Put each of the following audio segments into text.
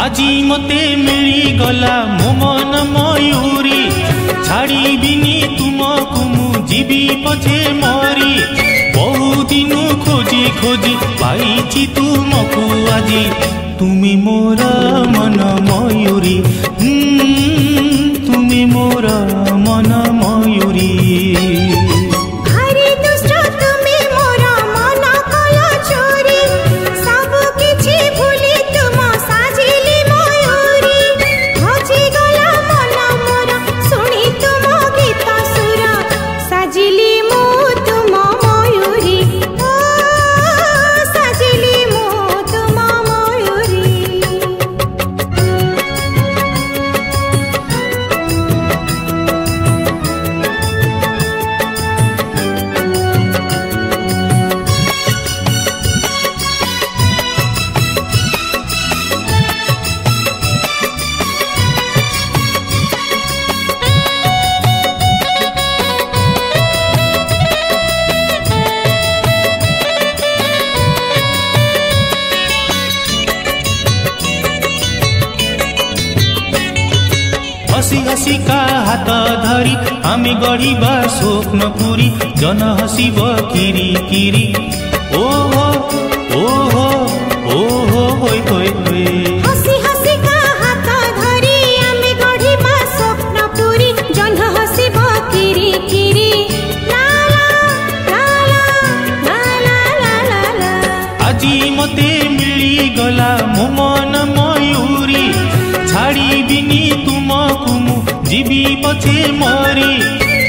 আজি मते मिली गला मो मन मयूरी छाड़ीबिनी तुमको मु जीवी पछे मरी बहु दिन खोजी खोजी पाइछि तुमको आजी तुमी मोर मन मयूरी तुमी मोर मन मयूरी हसी हसी का हाथ धरी आमी गढ़ीबा स्वप्न पूरी जन हसीब किरी किरी ओ हो ओ हो ओ हो होय होय होय हसी हसी का हाथ धरी आमी गढ़ीबा स्वप्न पूरी जन हसीब किरी किरी ला ला ला ला ला ला ला आजी मते मिली गला मो मन मयूरी छाड़ीबिनी तुमको मु जीवी पछे मरी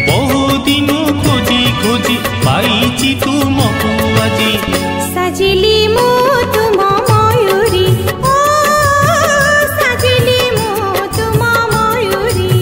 बहु दिन खोजी खोजी पाइछि तुमको आजी साजिली मु तुम मयूरी ओ साजिली मु तुम मयूरी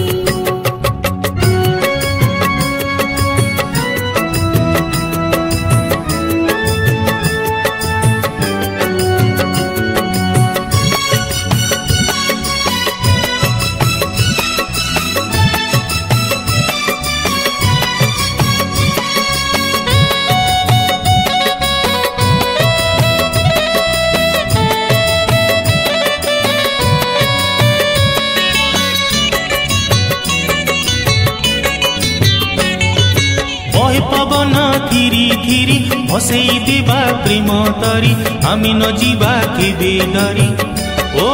पवन धीरी धीरी हसई देवा प्रेम तरी आमी न जीवा केबे डरी ओ